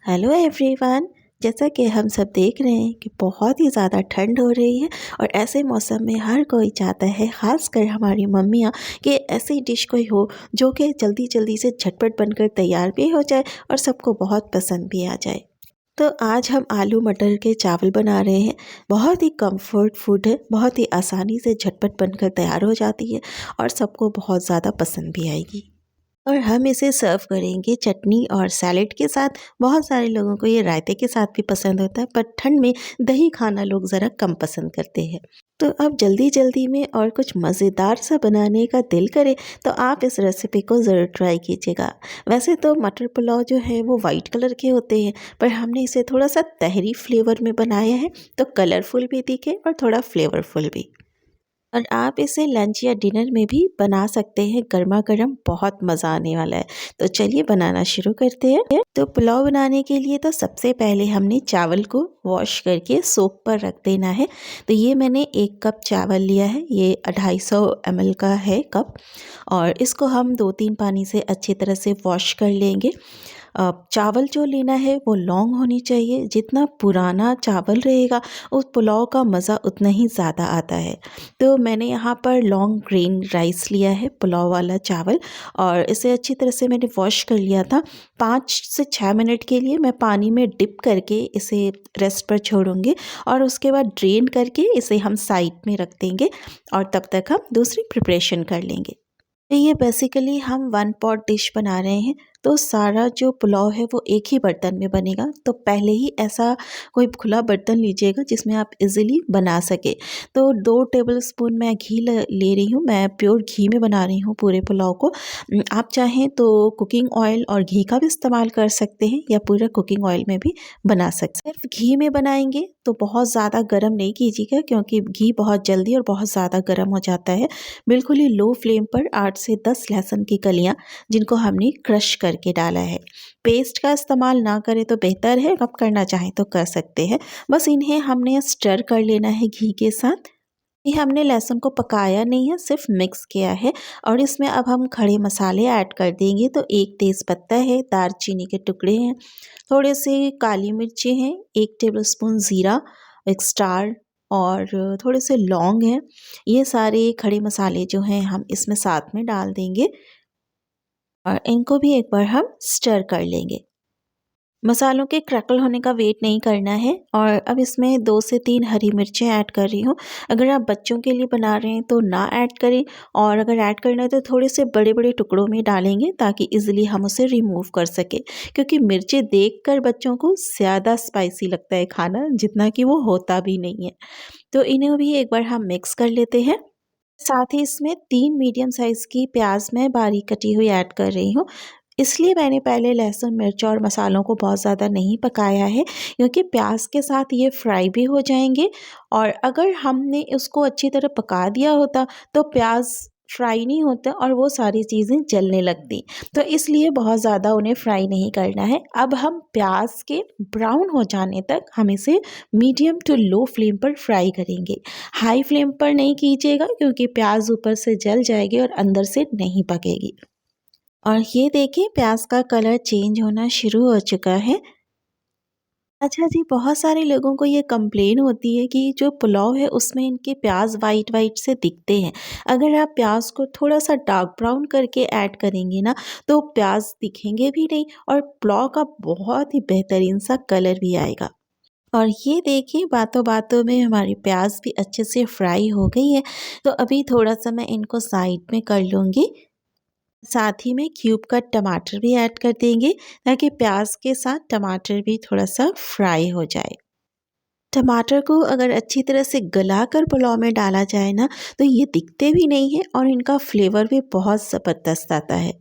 Hello everyone. जैसा कि हम सब देख रहे हैं कि बहुत ही ज़्यादा ठंड हो रही है और ऐसे मौसम में हर कोई चाहता है, ख़ासकर हमारी मम्मियाँ, कि ऐसी डिश कोई हो जो कि जल्दी जल्दी से झटपट बनकर तैयार भी हो जाए और सबको बहुत पसंद भी आ जाए। तो आज हम आलू मटर के चावल बना रहे हैं। बहुत ही कंफर्ट फूड है, बहुत ही आसानी से झटपट बनकर तैयार हो जाती है और सबको बहुत ज़्यादा पसंद भी आएगी। और हम इसे सर्व करेंगे चटनी और सैलेड के साथ। बहुत सारे लोगों को ये रायते के साथ भी पसंद होता है, पर ठंड में दही खाना लोग ज़रा कम पसंद करते हैं। तो अब जल्दी जल्दी में और कुछ मज़ेदार सा बनाने का दिल करे तो आप इस रेसिपी को ज़रूर ट्राई कीजिएगा। वैसे तो मटर पुलाव जो है वो वाइट कलर के होते हैं, पर हमने इसे थोड़ा सा तहरी फ्लेवर में बनाया है, तो कलरफुल भी दिखे और थोड़ा फ्लेवरफुल भी। और आप इसे लंच या डिनर में भी बना सकते हैं, गर्मा गर्म बहुत मज़ा आने वाला है। तो चलिए बनाना शुरू करते हैं। तो पुलाव बनाने के लिए तो सबसे पहले हमने चावल को वॉश करके सोक पर रख देना है। तो ये मैंने 1 कप चावल लिया है, ये 250 ml का है कप, और इसको हम 2-3 पानी से अच्छी तरह से वॉश कर लेंगे। चावल जो लेना है वो लॉन्ग होनी चाहिए। जितना पुराना चावल रहेगा उस पुलाव का मज़ा उतना ही ज़्यादा आता है। तो मैंने यहाँ पर लॉन्ग ग्रेन राइस लिया है, पुलाव वाला चावल, और इसे अच्छी तरह से मैंने वॉश कर लिया था। 5 से 6 मिनट के लिए मैं पानी में डिप करके इसे रेस्ट पर छोड़ूंगी और उसके बाद ड्रेन करके इसे हम साइड में रख देंगे और तब तक हम दूसरी प्रिपरेशन कर लेंगे। तो ये बेसिकली हम 1 पॉट डिश बना रहे हैं, तो सारा जो पुलाव है वो एक ही बर्तन में बनेगा। तो पहले ही ऐसा कोई खुला बर्तन लीजिएगा जिसमें आप इजीली बना सके। तो 2 टेबलस्पून मैं घी ले रही हूँ, मैं प्योर घी में बना रही हूँ पूरे पुलाव को। आप चाहें तो कुकिंग ऑयल और घी का भी इस्तेमाल कर सकते हैं या पूरा कुकिंग ऑयल में भी बना सकते हैं। सिर्फ घी में बनाएंगे तो बहुत ज़्यादा गर्म नहीं कीजिएगा, क्योंकि घी बहुत जल्दी और बहुत ज़्यादा गर्म हो जाता है। बिल्कुल ही लो फ्लेम पर 8 से 10 लहसुन की कलियां, जिनको हमने क्रश करके डाला है। पेस्ट का इस्तेमाल ना करें तो बेहतर है, आप करना चाहें तो कर सकते हैं। बस इन्हें हमने स्टर कर लेना है घी के साथ। ये हमने लहसुन को पकाया नहीं है, सिर्फ मिक्स किया है। और इसमें अब हम खड़े मसाले ऐड कर देंगे। तो 1 तेज़ पत्ता है, दालचीनी के टुकड़े हैं, थोड़े से काली मिर्ची हैं, 1 टेबलस्पून ज़ीरा, 1 स्टार, और थोड़े से लौंग हैं। ये सारे खड़े मसाले जो हैं हम इसमें साथ में डाल देंगे और इनको भी एक बार हम स्टर कर लेंगे। मसालों के क्रैकल होने का वेट नहीं करना है। और अब इसमें 2 से 3 हरी मिर्चें ऐड कर रही हूँ। अगर आप बच्चों के लिए बना रहे हैं तो ना ऐड करें, और अगर ऐड करना है तो थोड़े से बड़े बड़े टुकड़ों में डालेंगे ताकि इजीली हम उसे रिमूव कर सकें, क्योंकि मिर्चें देखकर बच्चों को ज़्यादा स्पाइसी लगता है खाना, जितना कि वो होता भी नहीं है। तो इन्हें भी एक बार हम मिक्स कर लेते हैं। साथ ही इसमें 3 मीडियम साइज़ की प्याज मैं बारीक कटी हुई ऐड कर रही हूँ। इसलिए मैंने पहले लहसुन, मिर्च और मसालों को बहुत ज़्यादा नहीं पकाया है, क्योंकि प्याज के साथ ये फ्राई भी हो जाएँगे। और अगर हमने उसको अच्छी तरह पका दिया होता तो प्याज फ्राई नहीं होता और वो सारी चीज़ें जलने लगती। तो इसलिए बहुत ज़्यादा उन्हें फ्राई नहीं करना है। अब हम प्याज के ब्राउन हो जाने तक हम इसे मीडियम टू लो फ्लेम पर फ्राई करेंगे। हाई फ्लेम पर नहीं कीजिएगा, क्योंकि प्याज ऊपर से जल जाएगी और अंदर से नहीं पकेगी। और ये देखिए प्याज का कलर चेंज होना शुरू हो चुका है। अच्छा जी, बहुत सारे लोगों को ये कंप्लेन होती है कि जो पुलाव है उसमें इनके प्याज वाइट वाइट से दिखते हैं। अगर आप प्याज को थोड़ा सा डार्क ब्राउन करके ऐड करेंगे ना, तो प्याज दिखेंगे भी नहीं और पुलाव का बहुत ही बेहतरीन सा कलर भी आएगा। और ये देखिए बातों बातों में हमारी प्याज भी अच्छे से फ्राई हो गई है। तो अभी थोड़ा सा मैं इनको साइड में कर लूँगी। साथ ही में क्यूब कट टमाटर भी ऐड कर देंगे, ताकि प्याज के साथ टमाटर भी थोड़ा सा फ्राई हो जाए। टमाटर को अगर अच्छी तरह से गलाकर पुलाव में डाला जाए ना, तो ये दिखते भी नहीं है और इनका फ्लेवर भी बहुत ज़बरदस्त आता है।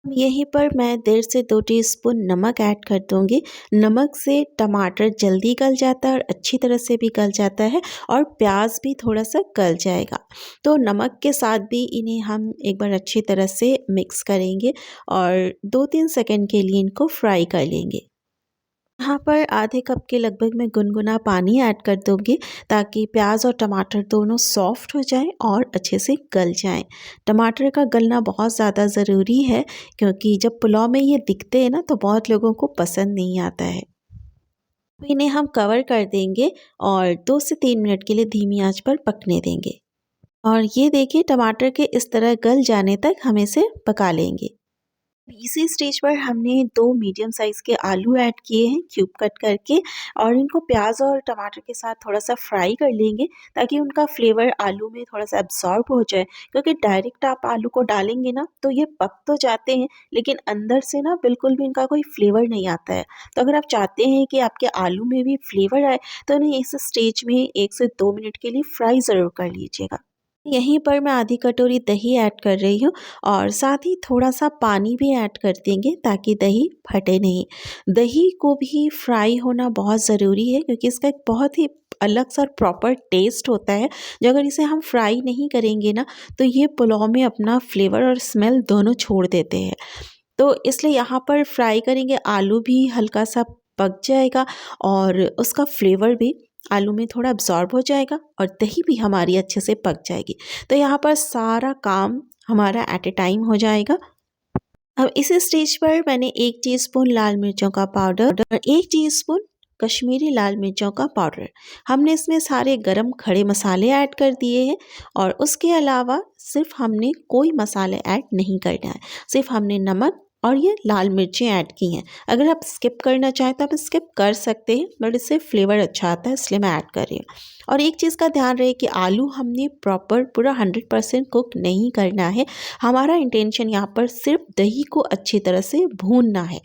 यहीं पर मैं 1.5 से 2 टीस्पून नमक ऐड कर दूंगी। नमक से टमाटर जल्दी गल जाता है और अच्छी तरह से भी गल जाता है, और प्याज भी थोड़ा सा गल जाएगा। तो नमक के साथ भी इन्हें हम एक बार अच्छी तरह से मिक्स करेंगे और 2-3 सेकंड के लिए इनको फ्राई कर लेंगे। यहाँ पर आधे कप के लगभग मैं गुनगुना पानी ऐड कर दूँगी ताकि प्याज और टमाटर दोनों सॉफ्ट हो जाएँ और अच्छे से गल जाएँ। टमाटर का गलना बहुत ज़्यादा ज़रूरी है क्योंकि जब पुलाव में ये दिखते हैं ना तो बहुत लोगों को पसंद नहीं आता है। तो इन्हें हम कवर कर देंगे और 2 से 3 मिनट के लिए धीमी आंच पर पकने देंगे। और ये देखिए टमाटर के इस तरह गल जाने तक हम इसे पका लेंगे। इसी स्टेज पर हमने 2 मीडियम साइज़ के आलू ऐड किए हैं क्यूब कट करके और इनको प्याज़ और टमाटर के साथ थोड़ा-सा फ्राई कर लेंगे ताकि उनका फ्लेवर आलू में थोड़ा-सा एब्ज़ॉर्ब हो जाए। क्योंकि डायरेक्ट आप आलू को डालेंगे ना तो ये पक तो जाते हैं लेकिन अंदर से ना बिल्कुल भी इनका कोई फ्लेवर नहीं आता है। तो अगर आप चाहते हैं कि आपके आलू में भी फ्लेवर आए तो इन्हें इस स्टेज में 1 से 2 मिनट के लिए फ्राई ज़रूर कर लीजिएगा। यहीं पर मैं आधी कटोरी दही ऐड कर रही हूँ और साथ ही थोड़ा-सा पानी भी ऐड कर देंगे ताकि दही फटे नहीं। दही को भी फ्राई होना बहुत ज़रूरी है क्योंकि इसका एक बहुत ही अलग-सा प्रॉपर टेस्ट होता है, जो अगर इसे हम फ्राई नहीं करेंगे ना, तो ये पुलाव में अपना फ्लेवर और स्मेल दोनों छोड़ देते हैं। तो इसलिए यहाँ पर फ्राई करेंगे, आलू भी हल्का-सा पक जाएगा और उसका फ्लेवर भी आलू में थोड़ा अब्ज़ॉर्ब हो जाएगा और दही भी हमारी अच्छे से पक जाएगी। तो यहाँ पर सारा काम हमारा एट अ टाइम हो जाएगा। अब इस स्टेज पर मैंने 1 टीस्पून लाल मिर्चों का पाउडर और 1 टीस्पून कश्मीरी लाल मिर्चों का पाउडर, हमने इसमें सारे गरम खड़े मसाले ऐड कर दिए हैं और उसके अलावा सिर्फ हमने कोई मसाले ऐड नहीं करना है। सिर्फ हमने नमक और ये लाल मिर्चें ऐड की हैं। अगर आप स्किप करना चाहें तो आप स्किप कर सकते हैं बट इससे फ्लेवर अच्छा आता है इसलिए मैं ऐड कर रही हूँ। और एक चीज़ का ध्यान रहे कि आलू हमने प्रॉपर पूरा 100% कुक नहीं करना है। हमारा इंटेंशन यहाँ पर सिर्फ दही को अच्छी तरह से भूनना है।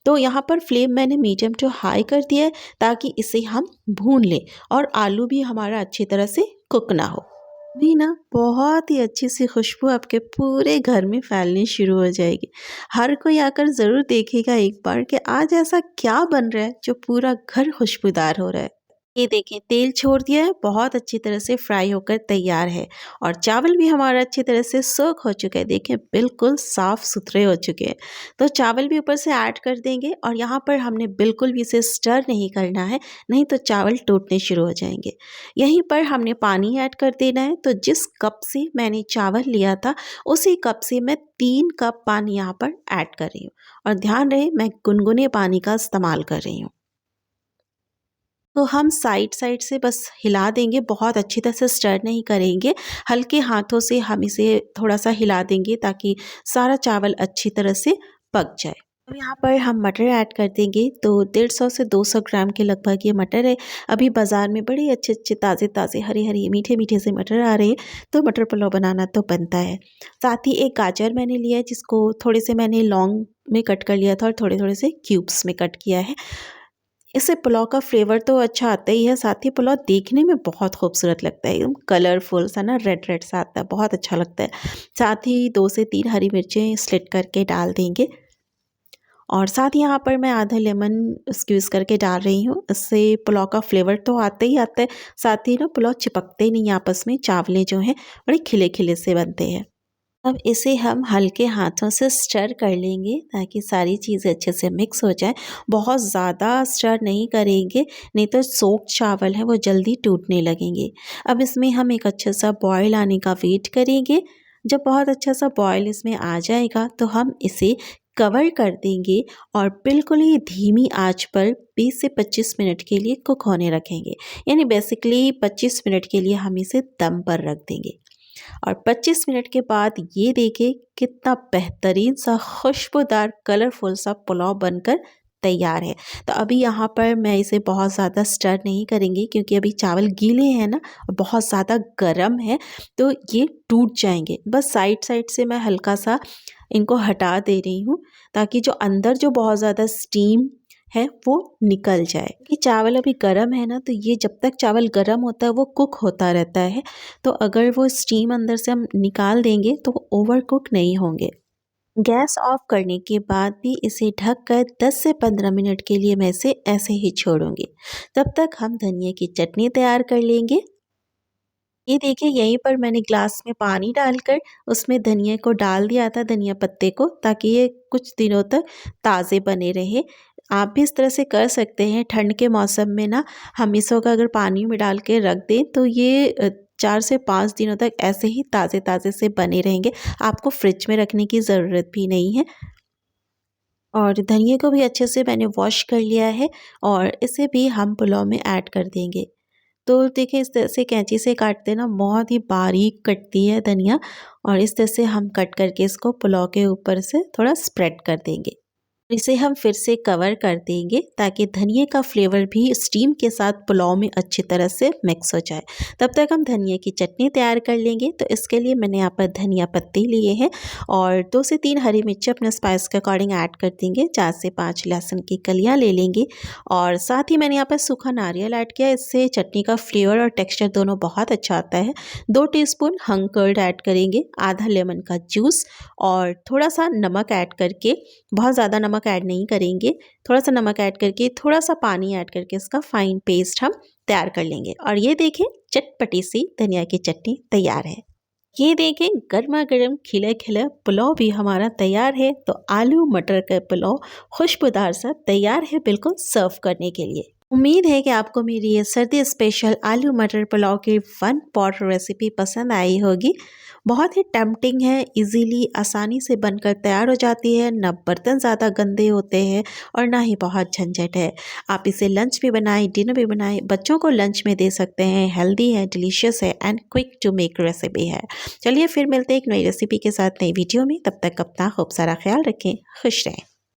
तो यहाँ पर फ्लेम मैंने मीडियम टू हाई कर दिया है ताकि इसे हम भून लें और आलू भी हमारा अच्छी तरह से कुक ना हो। भी ना बहुत ही अच्छी सी खुशबू आपके पूरे घर में फैलनी शुरू हो जाएगी। हर कोई आकर ज़रूर देखेगा एक बार कि आज ऐसा क्या बन रहा है जो पूरा घर खुशबूदार हो रहा है। ये देखें तेल छोड़ दिया है, बहुत अच्छी तरह से फ्राई होकर तैयार है और चावल भी हमारा अच्छी तरह से सोक हो चुका है। देखें बिल्कुल साफ़ सुथरे हो चुके हैं। तो चावल भी ऊपर से ऐड कर देंगे और यहाँ पर हमने बिल्कुल भी इसे स्टर नहीं करना है, नहीं तो चावल टूटने शुरू हो जाएंगे। यहीं पर हमने पानी ऐड कर देना है। तो जिस कप से मैंने चावल लिया था उसी कप से मैं 3 कप पानी यहाँ पर ऐड कर रही हूँ और ध्यान रहे मैं गुनगुने पानी का इस्तेमाल कर रही हूँ। तो हम साइड साइड से बस हिला देंगे, बहुत अच्छी तरह से स्टर नहीं करेंगे, हल्के हाथों से हम इसे थोड़ा-सा हिला देंगे ताकि सारा चावल अच्छी तरह से पक जाए। अब यहाँ पर हम मटर ऐड कर देंगे, तो 150 से 200 ग्राम के लगभग ये मटर है। अभी बाज़ार में बड़े अच्छे-अच्छे ताज़े-ताज़े हरे-हरे मीठे-मीठे से मटर आ रहे हैं, तो मटर पुलाव बनाना तो बनता है। साथ ही एक गाजर मैंने लिया है जिसको थोड़े से मैंने लॉन्ग में कट कर लिया था और थोड़े-थोड़े से क्यूब्स में कट किया है। इससे पुलाव का फ्लेवर तो अच्छा आता ही है, साथ ही पुलाव देखने में बहुत खूबसूरत लगता है, एकदम कलरफुल सा ना रेड रेड सा आता है, बहुत अच्छा लगता है। साथ ही 2 से 3 हरी मिर्चें स्लिट करके डाल देंगे और साथ ही यहाँ पर मैं आधा लेमन स्क्वीज़ करके डाल रही हूँ। इससे पुलाव का फ्लेवर तो आता ही आता है, साथ ही ना पुलाव चिपकते नहीं आपस में, चावलें जो हैं बड़े खिले-खिले से बनते हैं। अब इसे हम हल्के हाथों से स्टर कर लेंगे ताकि सारी चीज़ें अच्छे से मिक्स हो जाए। बहुत ज़्यादा स्टर नहीं करेंगे, नहीं तो सोक्ड चावल है वो जल्दी टूटने लगेंगे। अब इसमें हम एक अच्छा सा बॉयल आने का वेट करेंगे। जब बहुत अच्छा सा बॉयल इसमें आ जाएगा तो हम इसे कवर कर देंगे और बिल्कुल ही धीमी आंच पर 20 से 25 मिनट के लिए कुक होने रखेंगे। यानी बेसिकली 25 मिनट के लिए हम इसे दम पर रख देंगे। और 25 मिनट के बाद ये देखिए कितना बेहतरीन सा खुशबूदार कलरफुल सा पुलाव बनकर तैयार है। तो अभी यहाँ पर मैं इसे बहुत ज़्यादा स्टर नहीं करेंगी क्योंकि अभी चावल गीले हैं ना और बहुत ज़्यादा गर्म है तो ये टूट जाएंगे। बस साइड साइड से मैं हल्का सा इनको हटा दे रही हूँ ताकि जो अंदर जो बहुत ज़्यादा स्टीम है वो निकल जाए कि चावल अभी गर्म है ना, तो ये जब तक चावल गर्म होता है वो कुक होता रहता है। तो अगर वो स्टीम अंदर से हम निकाल देंगे तो वो ओवर कुक नहीं होंगे। गैस ऑफ करने के बाद भी इसे ढककर 10 से 15 मिनट के लिए मैं इसे ऐसे ही छोड़ूंगी। तब तक हम धनिया की चटनी तैयार कर लेंगे। ये देखिए यहीं पर मैंने ग्लास में पानी डालकर उसमें धनिया को डाल दिया था, धनिया पत्ते को, ताकि ये कुछ दिनों तक ताज़े बने रहे। आप भी इस तरह से कर सकते हैं। ठंड के मौसम में ना हम इसको अगर पानी में डाल के रख दें तो ये 4 से 5 दिनों तक ऐसे ही ताज़े-ताज़े से बने रहेंगे। आपको फ्रिज में रखने की ज़रूरत भी नहीं है। और धनिये को भी अच्छे से मैंने वॉश कर लिया है और इसे भी हम पुलाव में ऐड कर देंगे। तो देखिए इस तरह से कैंची से काटते ना बहुत ही बारीक कटती है धनिया, और इस तरह से हम कट करके इसको पुलाव के ऊपर से थोड़ा स्प्रेड कर देंगे। इसे हम फिर से कवर कर देंगे ताकि धनिए का फ्लेवर भी स्टीम के साथ पुलाव में अच्छी तरह से मिक्स हो जाए। तब तक हम धनिए की चटनी तैयार कर लेंगे। तो इसके लिए मैंने यहाँ पर धनिया पत्ती लिए हैं और 2 से 3 हरी मिर्ची अपने स्पाइस के अकॉर्डिंग ऐड कर देंगे। 4 से 5 लहसुन की कलियाँ ले लेंगे और साथ ही मैंने यहाँ पर सूखा नारियल ऐड किया। इससे चटनी का फ्लेवर और टेक्स्चर दोनों बहुत अच्छा आता है। 2 टीस्पून हंग कर्ड ऐड करेंगे, आधा लेमन का जूस और थोड़ा सा नमक ऐड करके, बहुत ज़्यादा नमक ऐड नहीं करेंगे, थोड़ा सा नमक ऐड करके थोड़ा सा पानी ऐड करके इसका फाइन पेस्ट हम तैयार कर लेंगे। और ये देखें चटपटी सी धनिया की चटनी तैयार है। ये देखें गर्मा गर्म खिले खिले पुलाव भी हमारा तैयार है। तो आलू मटर का पुलाव खुशबूदार सा तैयार है बिल्कुल सर्व करने के लिए। उम्मीद है कि आपको मेरी ये सर्दी स्पेशल आलू मटर पुलाव की 1 पॉट रेसिपी पसंद आई होगी। बहुत ही टेम्पटिंग है, इजीली आसानी से बनकर तैयार हो जाती है, ना बर्तन ज़्यादा गंदे होते हैं और ना ही बहुत झंझट है। आप इसे लंच भी बनाएं, डिनर भी बनाएं, बच्चों को लंच में दे सकते हैं। हेल्दी है, डिलीशियस है and quick to make recipe है। चलिए फिर मिलते हैं एक नई रेसिपी के साथ नई वीडियो में। तब तक अपना खूब सारा ख्याल रखें, खुश रहें।